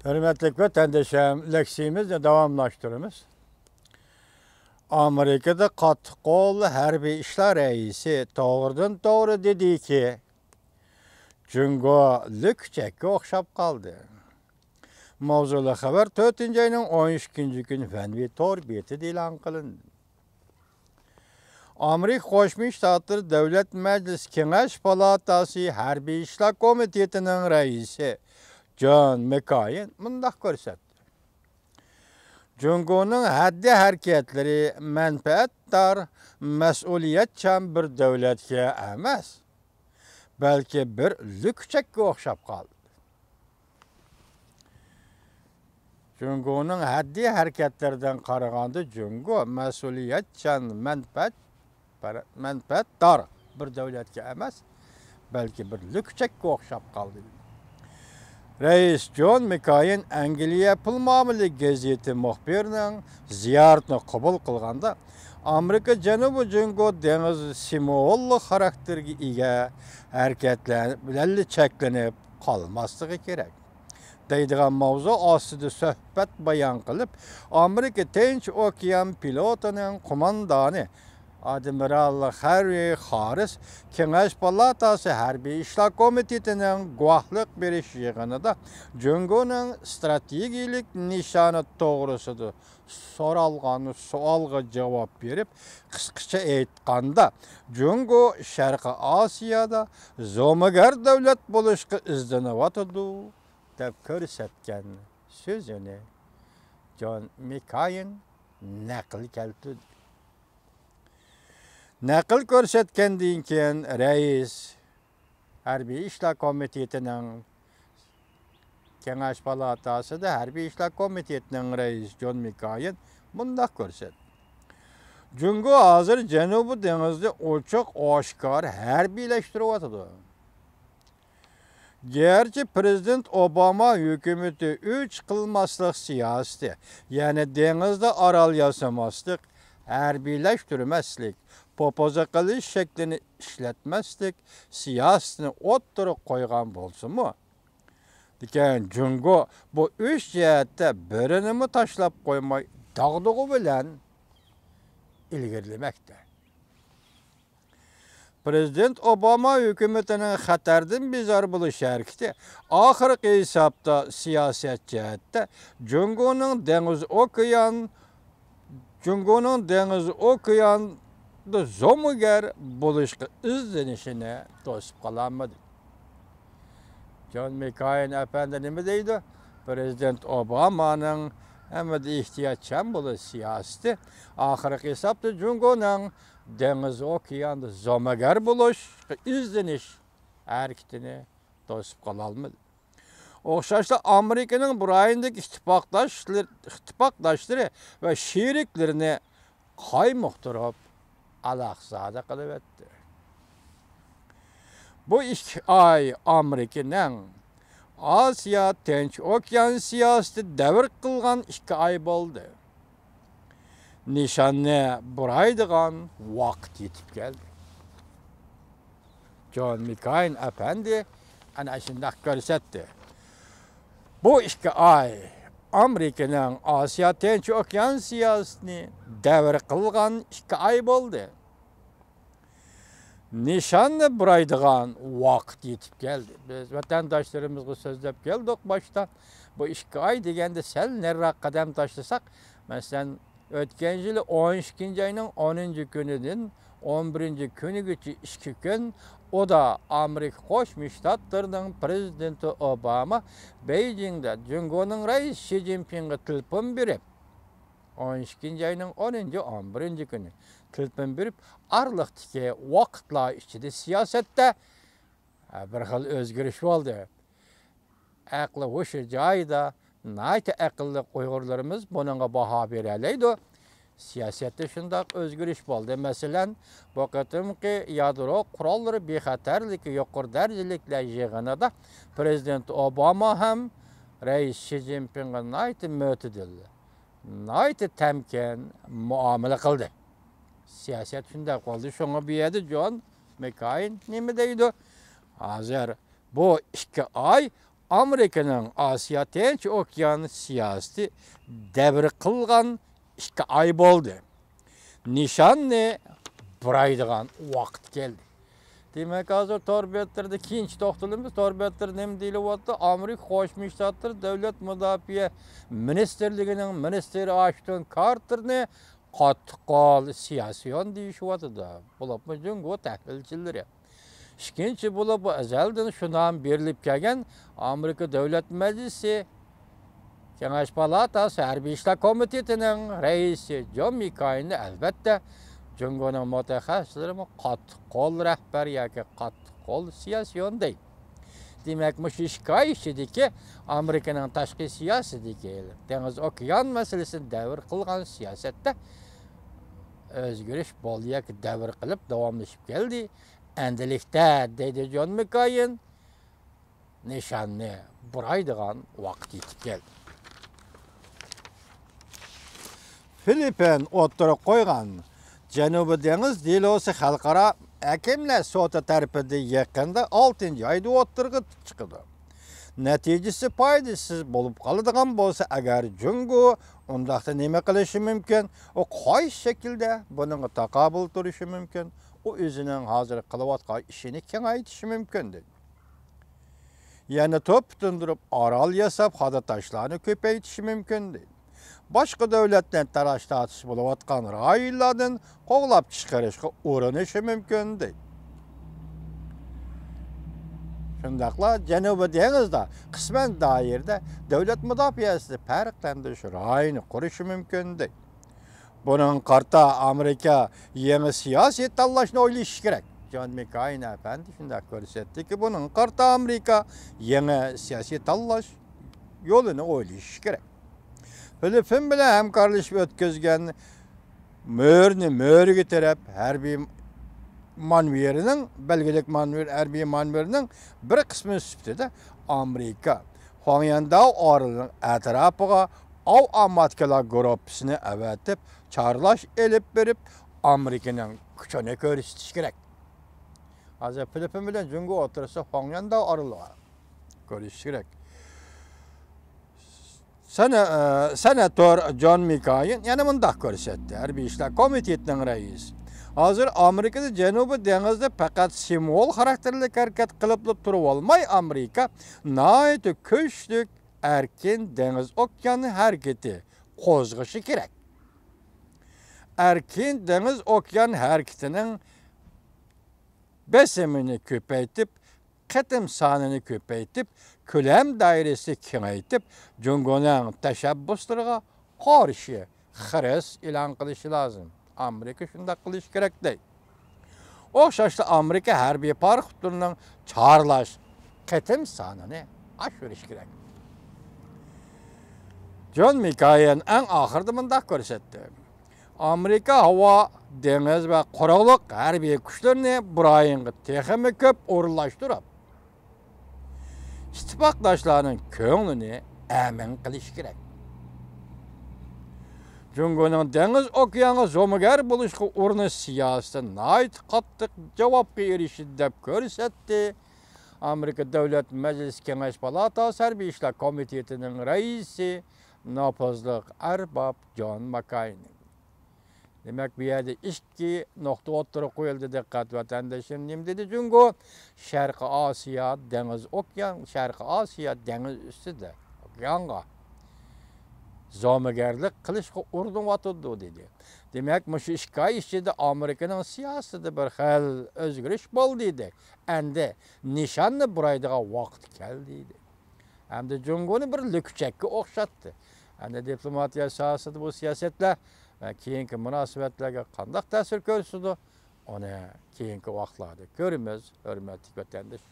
Hürmetlik vatandaşlarım, leksimizni davamlaştırımız. Amerika'da qattiq qo'l harbiy ishlar raisi to'g'ridan to'g'ri dedi ki, Jungo lükçekka o'xshab qoldi. Mavzuli xabar 4-ayning 12-kuni Fanvi Tor betida e'lon qilindi. Amerika Qo'shma Shtatlar Davlat Majlisi Kengash palatasi harbiy ishlar komitetining raisi John McCain mundaq ko'rsatdi. Jungoning haddi harakatları manfaatdor, mas'uliyatchan bir davlatga emas, balki bir lükçekka o'xshab qoldi. Jungoning haddi harakatlaridan qaraganda Jungo mas'uliyatchan, manfaatdor bir davlatga emas, balki bir lükçekka o'xshab qoldi. Reis John McCain Angliya pul muomala gazeti muxbirining ziyoratini qabul qilganda Amerika Janubi Jungo dengizi simvollik xarakterga ega harakatlar bilan cheklanib qolmasligi kerak deydigan mavzu ostida suhbat bayon qilib, Amerika Tinch okean pilotining qo'mondoni Admiral Harry Harris Kengash palatasi harbiy ishlar komitetining guvohlik berish yig'inida Jungoning strategik nishoni to'g'risida so'ralgan savolga javob berib, qisqacha aytganda, Jungo Sharqi Osiyoda zo'magar davlat bo'lishga izlanayotdi deb ko'rsatgan so'zini John McCain naql keltirdi. Naql ko'rsatgandan keyin rais harbiy ishlar komitetining Kengash palatasida harbiy ishlar komitetining rais John McCain bundaq ko'rsatdi. Jungo hozir Janubi dengizda ochiq oshkor harbiylashtiryapti. Gerçi Prezident Obama hükümeti 3 qilmaslik siyosati, ya'ni dengizda orol yasamaslik, harbiylashtirmaslik, popoza qilish shaklini ishlatmaslik siyosatini o'ttirib qo'ygan bo'lsa-mu, lekin Jungo bu 3 jihatda birini tashlab qo'ymay dog'dug'i bilan ilgarilamoqda. Prezident Obama hükümetinin xatardan bezor bo'lish harakati oxirgi hisobda siyosat jihatda Jungoning dengiz okeanda zo'magar bo'lishga izlanishini to'sib qololmadi. John McCain efendi nima deydi? Prezident Obamaning hamda ehtiyotchan bo'lish siyosati oxirgi hisobda Jungoning dengiz okeanda zo'magar bo'lishga izlanish harakatini to'sib qololmadi. O'xshashla Amerikaning bu rayondagi ittifoqdoshlari va sheriklarini qaymoqtirib alaqsada qilib o'tdi. Bu 2 oy Amerikaning Osiyo Tinch okean siyosati davr qilgan 2 oy bo'ldi. Nishonni buraydigan vaqt yetib keldi. John McCain efendi ana shunday ko'rsatdi. Bu 2 oy Amerikaning Osiyo Tinch okean siyosatini davr qilgan 2 oy bo'ldi. Nishonni buraydigan vaqt yetib keldi. Biz vatandoshlarımızga so'zlab keldik boshda. Bu 2 oy deganda sal nariroq qadam tashlasak, masalan, o'tgan yili 12-ayning 10-kunidan 11-kunigacha 2 kun o da Amerika Qo'shma Shtatlarining prezidenti Obama Beijingda Jungoning rais Xi Jinpingga telefon berib, 12-ayning 10-11-kuni telefon berib, araliqdagi vaqtlar ichida siyosatda bir xil o'zgarish bo'ldi. Aqli o'sha joyda nayta aqlli Uyg'urlarimiz bunga baho beraydi. Siyosatda shundoq o'zgarish bo'ldi. Masalan, bu qatimki yadro qurollari bexatarligi yuqori darajaliklar yig'inida Prezident Obama ham rais Xi Jinpingga nayta mo'tadil, nayta tamkin muomala qildi. Siyosat shunday qoldi. Shunga bu yerda John McCain nima deydi? Hozir bu 2 oy Amerika'nın Asiya Tinch okeanı siyaseti devri kılgan 2 ay oldu. Nişan ne? Bir aydıgan vaqt geldi. Demek hazır torbettirdi kinç toxtulumuz torbettir nem deyilip ottu. Amerika Qo'shma Shtatlar Davlat Mudofaa Ministerligining ministeri Ashton Carter'ni qattiq siyosiyon deyishib otdi. Bulapmı jungo tahlilchilari. İkinci bulap azaldan şundan berilip kelgan Amerika Davlat Meclisi Kengash Palatasi Harbiy ishlar komitetining raisi John McCainni albatta Jungo'nun mutaxassislari qattiq rahbar yoki qattiq siyosiyon deydi. Demek mush 2 ay ichidagi Amerikaning tashqi siyosadagi dengiz okean masalasini davr qilgan siyosatda o'zgarish bo'ldi yoki davr qilib davomlashib keldi. Endilikda deydi John McCain nishonni bir aydigan vaqt yetib keldi. Filippin o'tirib qo'ygan Janubiy dengiz delosi xalqaro hakimlar soti tarafida yaqinda 6-oyda o'tirg'i chiqdi. Natijasi foydasiz bo'lib qoladigan bo'lsa, agar Jungo undaqda nima qilishi mumkin? O qaysi shaklda buningga taqobil turishi mumkin? O o'zining hozir qilayotgan ishini kengaytirishi mumkin dedi. Yana to'p tundirib orol yasab, xoda-toshlarni ko'paytirishi mumkin dedi. Başka devletlerden talaş tartış bo'layotgan rayonlardan qo'g'lab chiqarishga urinishi mumkin deydi. Shundaqla Janubiy dengizda qisman doirada davlat mudofaasini farqlantirish rayoni qurishi mumkin deydi. Buning qarta Amerika yangi siyosiy tanlashni o'ylashi kerak. John McCain efendi shunday ko'rsatdiki, buning qarta Amerika yangi siyosiy tanlash yo'lini o'ylashi kerak. Filippin bilan hamkorlashib o'tkazgan mo'rga taraf harbiy manevrining belgilik harbiy manevrining bir qismi sifatida Amerika Pyongyang orolining atrofiga av amatkalar guruhini avatib chorlash elib berib Amerikaning kuchini ko'rsatish kerak. Hozir Filippin bilan Jungo o'tirsa Pyongyang oroliga ko'rish kerak. Senatör John McCain yana bundoq ko'rsatdi. Harbiy ishlar komitetining raisi. Hozir Amerikada Janubiy dengizda faqat simbol xarakterli harakat qilib turib olmay, Amerika nihoyat kuchli erkin dengiz okeani harakati qo'zg'ishi kerak. Erkin dengiz okean harakatining besimini ko'paytib, qatim sonini ko'paytib, ko'lam doirasini kengaytib, Jungoning tashabbuslariga qarshi xiris e'lon qilishi lozim. Amerika shunday qilish kerak deydi. O'xshashda Amerika harbiy parxutlarning chorlash qatim sonini oshirish kerak. John McCain eng oxirida bunday ko'rsatdi. Amerika havo, dengiz va quruqliq harbiy kuchlarini burayinga texnik ko'p o'rinlashtirib, ittifoqdoshlarning ko'nglini amin qilish kerak. Jungoning dengiz okeanga zo'migar bo'lishga urinish siyosati nihoyat qattiq javobga erishdi deb ko'rsatdi. Amerika Davlat Majlisi Kengash Palatasi Harbiy ishlar komitetining raisi nopozliq arbob John McCain. Demek bir yerde 2 nokta o'ttirib qo'yildi diqqat vatandaşım. Nim dedi Jungo? Sharqi Osiyo dengiz okean, Sharqi Osiyo dengiz ustida okeanga zo'migarlik qilishga urinyotdi dedi. Demek mushu 2 ay ichida Amerikaning siyosatida bir xil o'zgarish bo'ldi dedi. Endi nishonni buraydigan vaqt keldi dedi. Hamda Jungoni bir lukchakka o'xshatdi. Endi diplomatiya siyosati bu siyosatlar ve keyingi munosabatlarga qanday ta'sir ko'rsatdi, onu keyingi vaqtlarda ko'ramiz, hurmatli vatandosh.